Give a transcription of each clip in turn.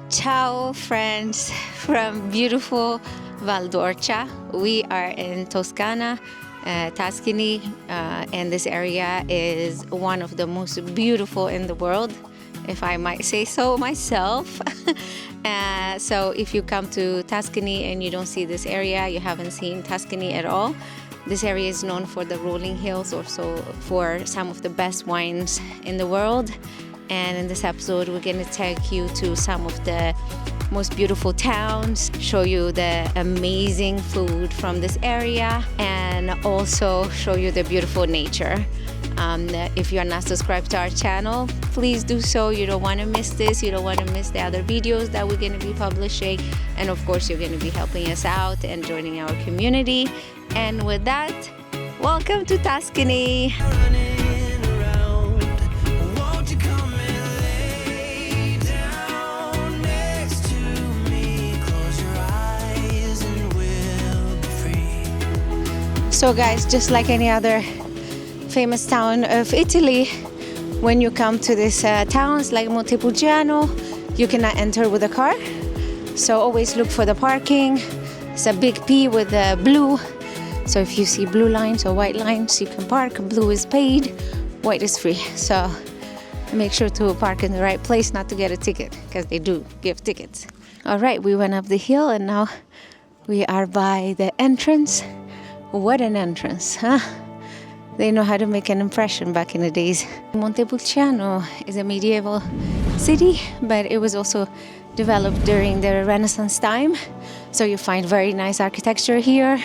Ciao friends from beautiful Val d'Orcia. We are in Toscana, Tuscany, and this area is one of the most beautiful in the world, if I might say so myself. So if you come to Tuscany and you don't see this area, you haven't seen Tuscany at all. This area is known for the rolling hills, also for some of the best wines in the world. And in this episode, we're going to take you to some of the most beautiful towns, show you the amazing food from this area, and also show you the beautiful nature. If you are not subscribed to our channel, please do so. You don't want to miss this. You don't want to miss the other videos that we're going to be publishing. And of course, you're going to be helping us out and joining our community. And with that, welcome to Tuscany. So guys, just like any other famous town of Italy, when you come to these towns like Montepulciano, you cannot enter with a car. So always look for the parking. It's a big P with a blue. So if you see blue lines or white lines, you can park. Blue is paid, white is free. So make sure to park in the right place, not to get a ticket, because they do give tickets. All right, we went up the hill and now we are by the entrance. What an entrance, huh? They know how to make an impression back in the days. Montepulciano is a medieval city, but it was also developed during the Renaissance time. So you find very nice architecture here.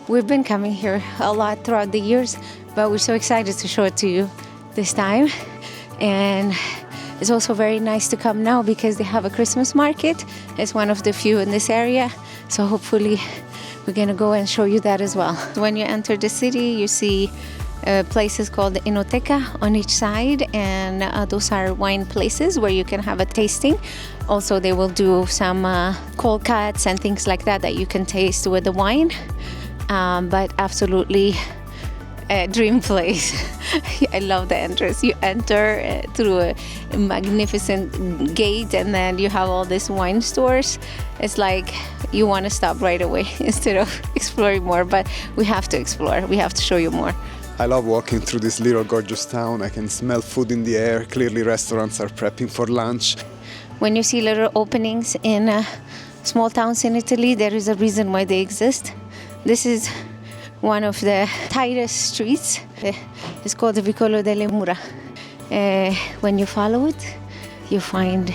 We've been coming here a lot throughout the years, but we're so excited to show it to you this time. And it's also very nice to come now because they have a Christmas market. It's one of the few in this area. So hopefully we're going to go and show you that as well. When you enter the city, you see places called the Enoteca on each side, and those are wine places where you can have a tasting. Also, they will do some cold cuts and things like that that you can taste with the wine. But absolutely a dream place. I love the entrance. You enter through a magnificent gate, and then you have all these wine stores. It's like you want to stop right away instead of exploring more, but we have to explore. We have to show you more. I love walking through this little gorgeous town. I can smell food in the air. Clearly restaurants are prepping for lunch. When you see little openings in small towns in Italy, there is a reason why they exist. This is one of the tightest streets. It's called the Vicolo delle Mura. When you follow it, you find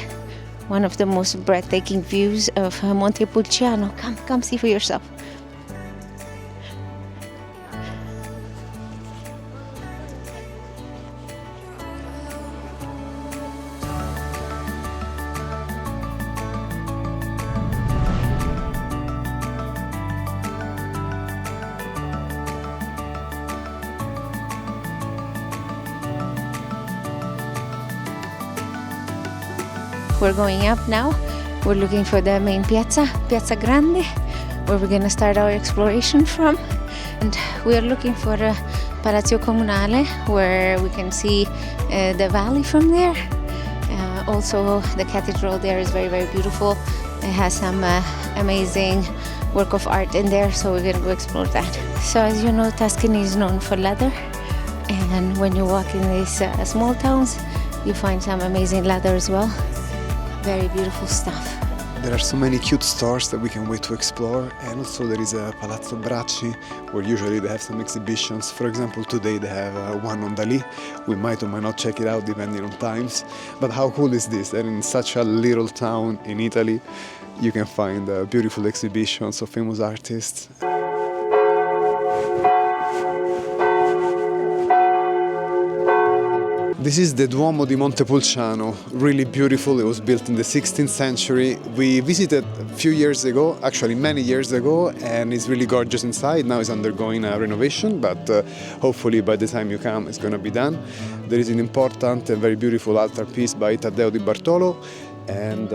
one of the most breathtaking views of Montepulciano. Come see for yourself. We're going up now. We're looking for the main Piazza Grande, where we're going to start our exploration from. And we're looking for Palazzo Comunale, where we can see the valley from there. Also, the cathedral there is very, very beautiful. It has some amazing work of art in there, so we're going to go explore that. So as you know, Tuscany is known for leather. And when you walk in these small towns, you find some amazing leather as well. Very beautiful stuff. There are so many cute stores that we can wait to explore, and also there is a Palazzo Bracci where usually they have some exhibitions. For example, today they have one on Dali. We might or might not check it out depending on times. But how cool is this, that in such a little town in Italy you can find beautiful exhibitions of famous artists. This is the Duomo di Montepulciano, really beautiful. It was built in the 16th century. We visited a few years ago, actually many years ago, and it's really gorgeous inside. Now it's undergoing a renovation, but hopefully by the time you come it's going to be done. There is an important and very beautiful altarpiece by Taddeo di Bartolo, and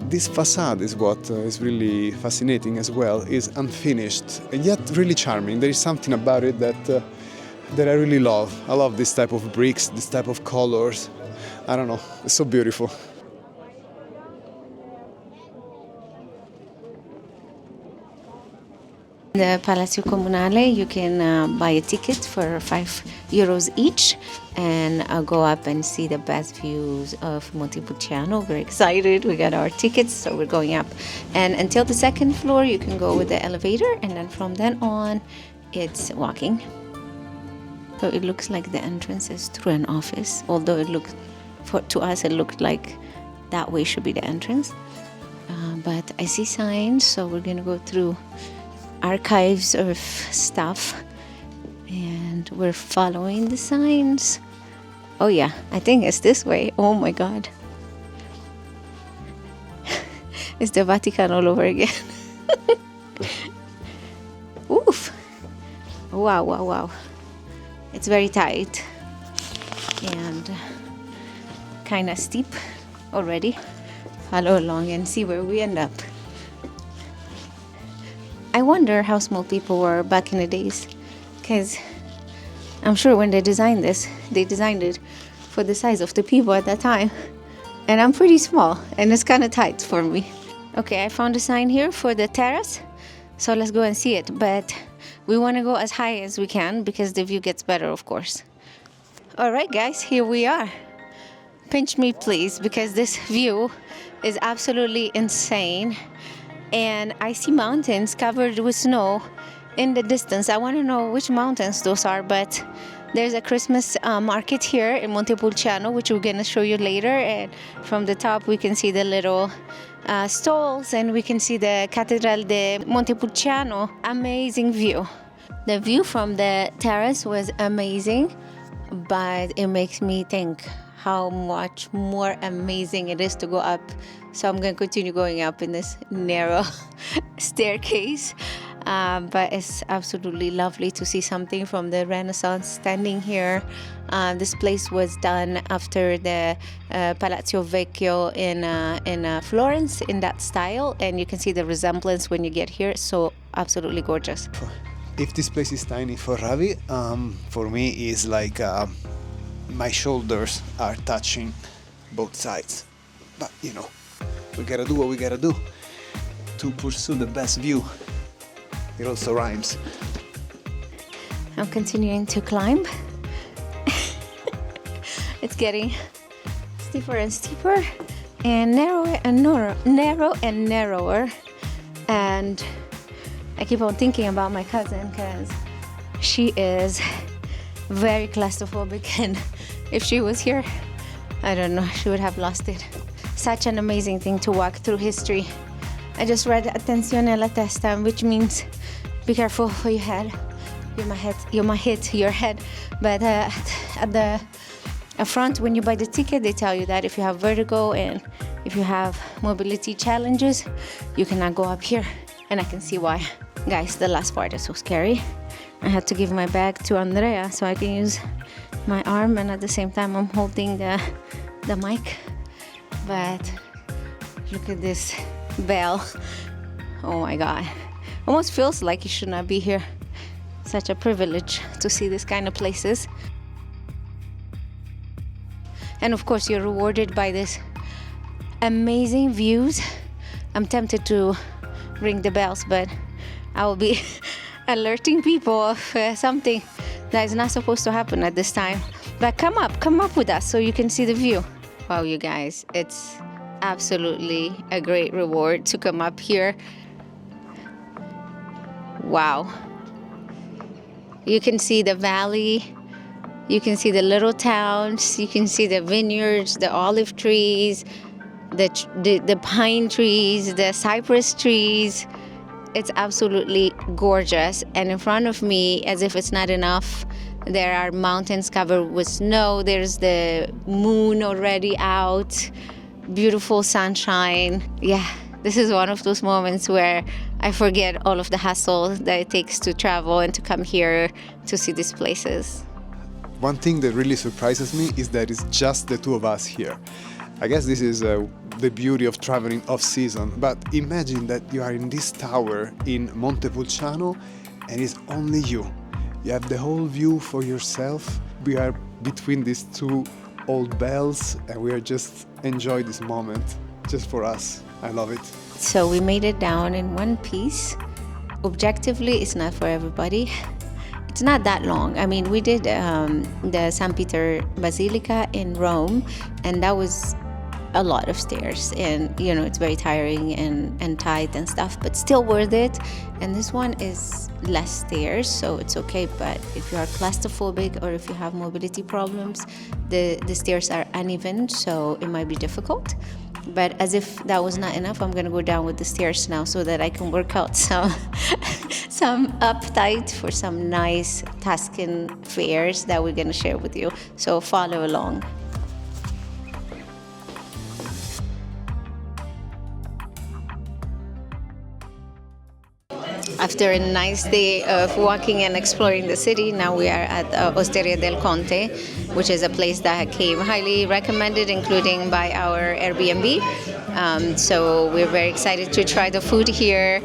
this facade is what is really fascinating as well. It's unfinished and yet really charming. There is something about it that I really love. I love this type of bricks, this type of colors. I don't know, it's so beautiful. The Palazzo Comunale, you can buy a ticket for €5 each and go up and see the best views of Montepulciano. We're excited. We got our tickets, so we're going up. And until the second floor, you can go with the elevator, and then from then on, it's walking. So it looks like the entrance is through an office, although to us it looked like that way should be the entrance. But I see signs, so we're gonna go through archives of stuff, and we're following the signs. Oh yeah, I think it's this way. Oh my God. It's the Vatican all over again. Oof. Wow, wow, wow. It's very tight and kind of steep already. Follow along and see where we end up. I wonder how small people were back in the days, because I'm sure when they designed this, they designed it for the size of the people at that time. And I'm pretty small, and it's kind of tight for me. Okay, I found a sign here for the terrace, so let's go and see it. But we want to go as high as we can because the view gets better, of course. All right, guys, here we are. Pinch me, please, because this view is absolutely insane. And I see mountains covered with snow in the distance. I want to know which mountains those are, but there's a Christmas market here in Montepulciano, which we're going to show you later. And from the top, we can see the little stalls, and we can see the Cathedral de Montepulciano. Amazing view. The view from the terrace was amazing, but it makes me think how much more amazing it is to go up. So I'm going to continue going up in this narrow staircase. But it's absolutely lovely to see something from the Renaissance standing here. This place was done after the Palazzo Vecchio in Florence, in that style. And you can see the resemblance when you get here. So absolutely gorgeous. If this place is tiny for Ravi, for me is like my shoulders are touching both sides. But you know, we gotta do what we gotta do to pursue the best view. It also rhymes. I'm continuing to climb. It's getting steeper and steeper and narrower and narrower. And I keep on thinking about my cousin because she is very claustrophobic, and if she was here, I don't know, she would have lost it. Such an amazing thing to walk through history. I just read attenzione alla testa, which means be careful for your head. You might hit your head. But at the front, when you buy the ticket, they tell you that if you have vertigo and if you have mobility challenges, you cannot go up here. And I can see why. Guys, the last part is so scary. I had to give my bag to Andrea so I can use my arm, and at the same time I'm holding the mic. But look at this bell. Oh my God. Almost feels like you should not be here. Such a privilege to see this kind of places. And of course you're rewarded by this amazing views. I'm tempted to ring the bells, but I will be alerting people of something that is not supposed to happen at this time. But come up with us so you can see the view. Wow, you guys, it's absolutely a great reward to come up here. Wow. You can see the valley, you can see the little towns, you can see the vineyards, the olive trees, the pine trees, the cypress trees. It's absolutely gorgeous. And in front of me, as if it's not enough, there are mountains covered with snow. There's the moon already out, beautiful sunshine. Yeah, this is one of those moments where I forget all of the hassle that it takes to travel and to come here to see these places. One thing that really surprises me is that it's just the two of us here. I guess this is the beauty of traveling off-season, but imagine that you are in this tower in Montepulciano and it's only you. You have the whole view for yourself. We are between these two old bells and we are just enjoying this moment just for us. I love it. So we made it down in one piece Objectively, it's not for everybody. It's not that long. I mean, we did the San Peter Basilica in Rome, and that was a lot of stairs, and it's very tiring and tight and stuff, but still worth it. And this one is less stairs, so it's okay. But if you are claustrophobic or if you have mobility problems, the stairs are uneven, so it might be difficult. But as if that was not enough, I'm gonna go down with the stairs now so that I can work out some appetite for some nice Tuscan fares that we're gonna share with you. So follow along. After a nice day of walking and exploring the city, now we are at Osteria del Conte, which is a place that came highly recommended, including by our Airbnb. So we're very excited to try the food here.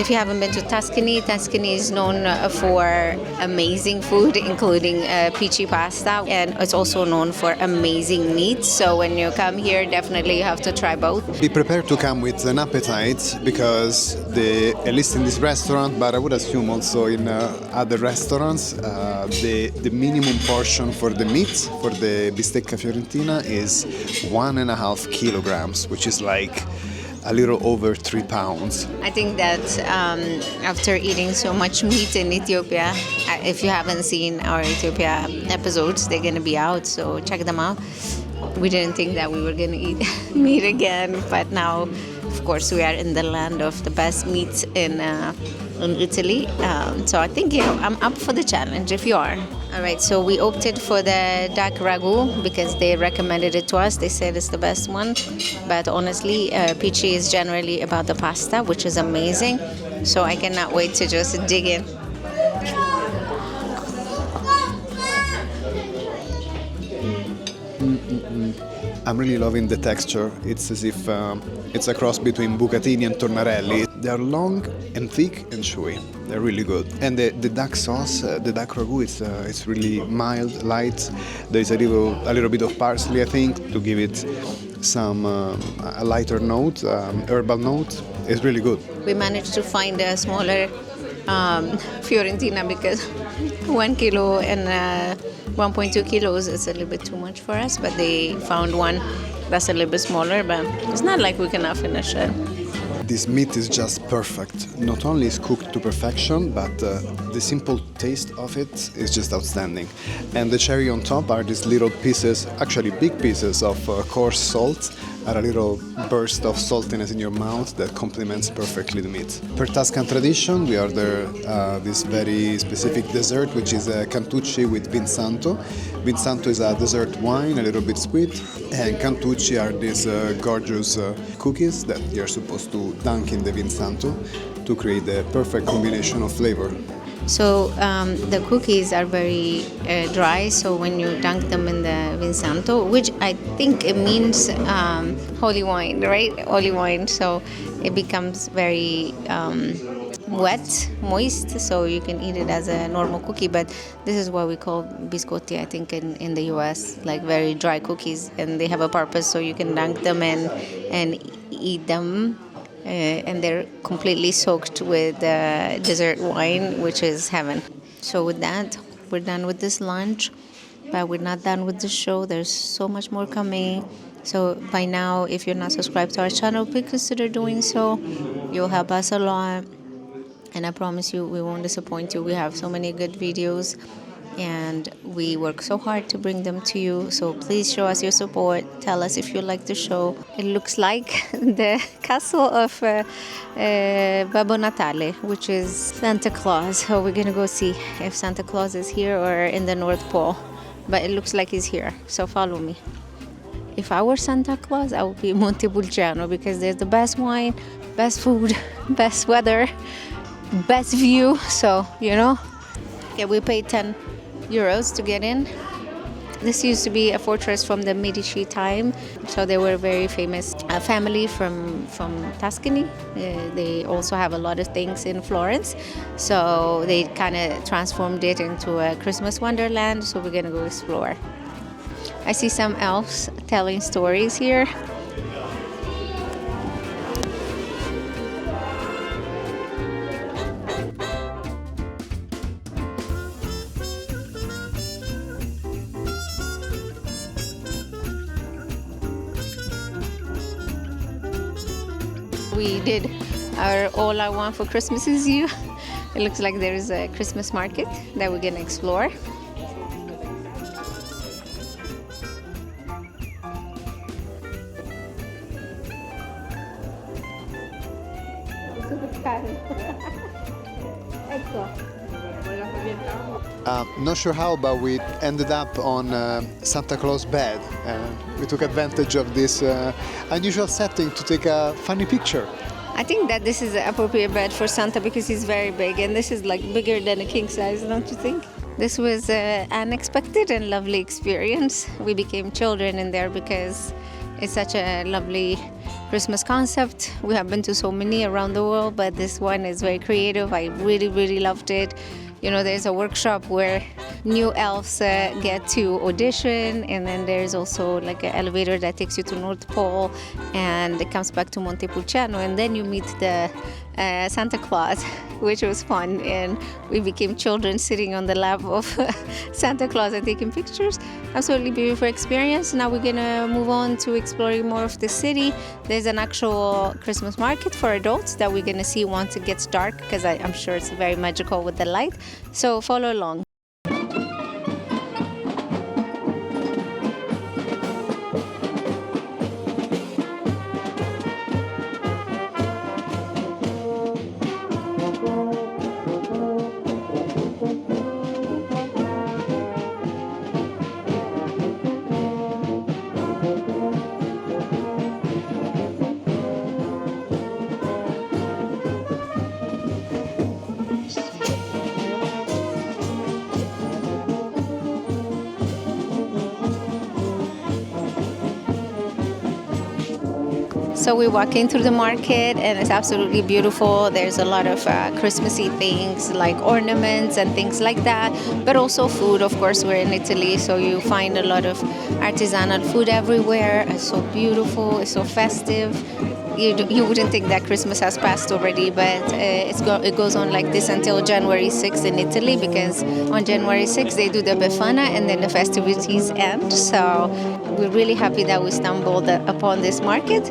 If you haven't been to Tuscany, Tuscany is known for amazing food, including peachy pasta, and it's also known for amazing meat. So when you come here, definitely you have to try both. Be prepared to come with an appetite, because at least in this restaurant, but I would assume also in other restaurants, the minimum portion for the meat, for the bistecca fiorentina, is 1.5 kilograms, which is like a little over 3 pounds. I think that after eating so much meat in Ethiopia, if you haven't seen our Ethiopia episodes, they're going to be out, so check them out. We didn't think that we were going to eat meat again, but now, of course, we are in the land of the best meats in Italy. So I think I'm up for the challenge if you are. All right, so we opted for the duck ragu because they recommended it to us. They said it's the best one. But honestly, Pici is generally about the pasta, which is amazing. So I cannot wait to just dig in. I'm really loving the texture. It's as if it's a cross between bucatini and tornarelli. They're long and thick and chewy. They're really good. And the duck sauce, the duck ragu, it's really mild, light. There's a little bit of parsley, I think, to give it some a lighter note, herbal note. It's really good. We managed to find a smaller Fiorentina because 1 kilo and 1.2 kilos is a little bit too much for us, but they found one that's a little bit smaller, but it's not like we cannot finish it. This meat is just perfect. Not only is cooked to perfection, but the simple taste of it is just outstanding. And the cherry on top are these little pieces, actually big pieces of coarse salt, are a little burst of saltiness in your mouth that complements perfectly the meat. Per Tuscan tradition, we order this very specific dessert, which is a cantucci with vin santo. Vin santo is a dessert wine, a little bit sweet, and cantucci are these gorgeous cookies that you're supposed to dunk in the vin santo to create the perfect combination of flavor. So the cookies are very dry, so when you dunk them in the vin santo, which I think it means holy wine, right? Holy wine, so it becomes very wet, moist, so you can eat it as a normal cookie, but this is what we call biscotti, I think, in the US, like very dry cookies, and they have a purpose, so you can dunk them and eat them. And they're completely soaked with dessert wine, which is heaven. So with that, we're done with this lunch, but we're not done with the show. There's so much more coming. So by now, if you're not subscribed to our channel, please consider doing so. You'll help us a lot. And I promise you, we won't disappoint you. We have so many good videos, and we work so hard to bring them to you. So please show us your support. Tell us if you like the show. It looks like the castle of Babbo Natale, which is Santa Claus. So we're gonna go see if Santa Claus is here or in the North Pole, but it looks like he's here, so follow me. If I were Santa Claus, I would be Montepulciano, because there's the best wine, best food, best weather, best view. So okay, we paid €10 to get in. This used to be a fortress from the Medici time, so they were a very famous family from Tuscany. They also have a lot of things in Florence, so they kind of transformed it into a Christmas wonderland, so we're gonna go explore. I see some elves telling stories here. We did our All I Want for Christmas Is You. It looks like there is a Christmas market that we're gonna explore. Not sure how, but we ended up on Santa Claus bed, and we took advantage of this unusual setting to take a funny picture. I think that this is the appropriate bed for Santa because he's very big, and this is like bigger than a king size, don't you think? This was an unexpected and lovely experience. We became children in there because it's such a lovely Christmas concept. We have been to so many around the world, but this one is very creative. I really, really loved it. You know, there's a workshop where new elves get to audition, and then there's also like an elevator that takes you to North Pole, and it comes back to Montepulciano, and then you meet the Santa Claus, which was fun, and we became children sitting on the lap of Santa Claus and taking pictures. Absolutely beautiful experience. Now we're gonna move on to exploring more of the city. There's an actual Christmas market for adults that we're gonna see once it gets dark, because I'm sure it's very magical with the light. So follow along. So we're walking through the market, and it's absolutely beautiful. There's a lot of Christmassy things like ornaments and things like that, but also food. Of course, we're in Italy, so you find a lot of artisanal food everywhere. It's so beautiful, it's so festive. You wouldn't think that Christmas has passed already, but it goes on like this until January 6th in Italy, because on January 6th they do the Befana and then the festivities end. So we're really happy that we stumbled upon this market.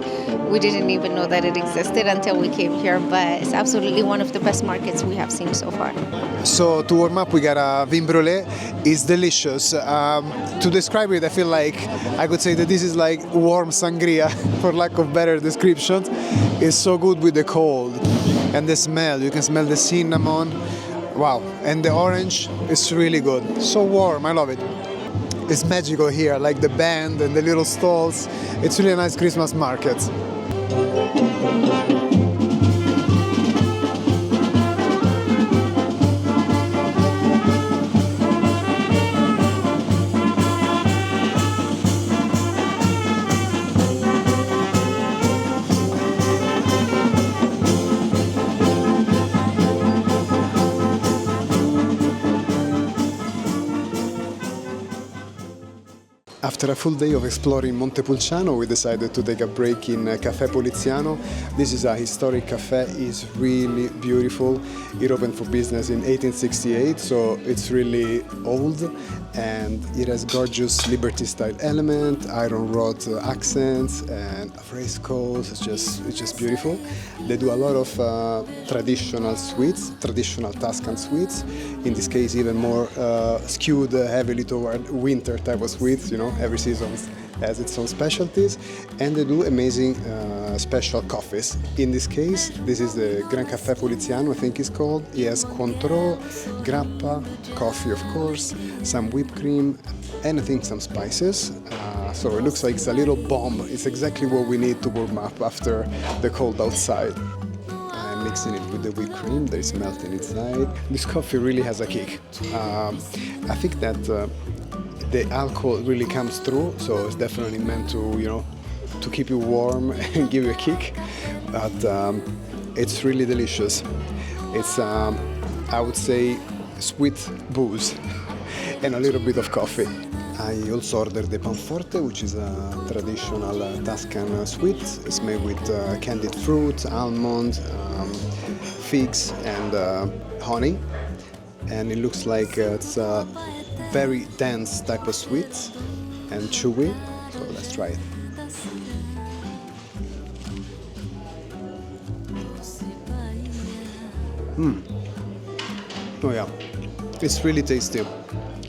We didn't even know that it existed until we came here, but it's absolutely one of the best markets we have seen so far. So to warm up, we got a vin brûlée. It's delicious. To describe it, I feel like I could say that this is like warm sangria, for lack of better descriptions. It's so good with the cold and the smell. You can smell the cinnamon. Wow, and the orange is really good. So warm, I love it. It's magical here, like the band and the little stalls. It's really a nice Christmas market. After a full day of exploring Montepulciano, we decided to take a break in Caffè Poliziano. This is a historic cafe. It's really beautiful. It opened for business in 1868, so it's really old, and it has gorgeous Liberty-style element, iron wrought accents, and frescoes. It's just beautiful. They do a lot of traditional sweets, traditional Tuscan sweets. In this case, even more skewed heavily toward winter type of sweets. You know, every season has its own specialties, and they do amazing special coffees. In this case, this is the Gran Caffè Poliziano, I think it's called. It has Cointreau, grappa, coffee of course, some whipped cream, and I think some spices. So it looks like it's a little bomb. It's exactly what we need to warm up after the cold outside. I'm mixing it with the whipped cream that is melting inside. This coffee really has a kick. I think that the alcohol really comes through, so it's definitely meant to, you know, to keep you warm and give you a kick. But it's really delicious. It's, I would say, sweet booze and a little bit of coffee. I also ordered the panforte, which is a traditional Tuscan sweet. It's made with candied fruit, almond, figs, and honey. And it looks like it's a very dense type of sweet and chewy. So let's try it. Oh yeah, it's really tasty.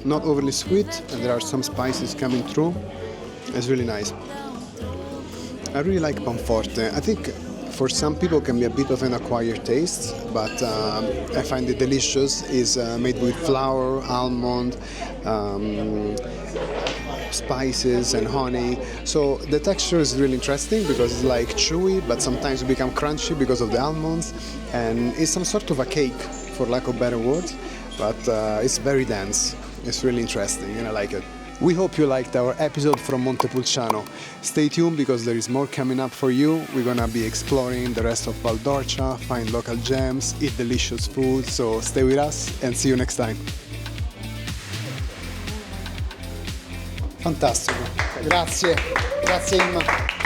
Not overly sweet, and there are some spices coming through. It's really nice. I really like panforte. I think for some people can be a bit of an acquired taste, but I find it delicious. It's made with flour, almond, spices and honey. So the texture is really interesting because it's like chewy, but sometimes it become crunchy because of the almonds. And it's some sort of a cake, for lack of better words, but it's very dense. It's really interesting and I like it. We hope you liked our episode from Montepulciano. Stay tuned because there is more coming up for you. We're gonna be exploring the rest of Val d'Orcia, find local gems, eat delicious food, so stay with us and see you next time. Fantastico, grazie Imma.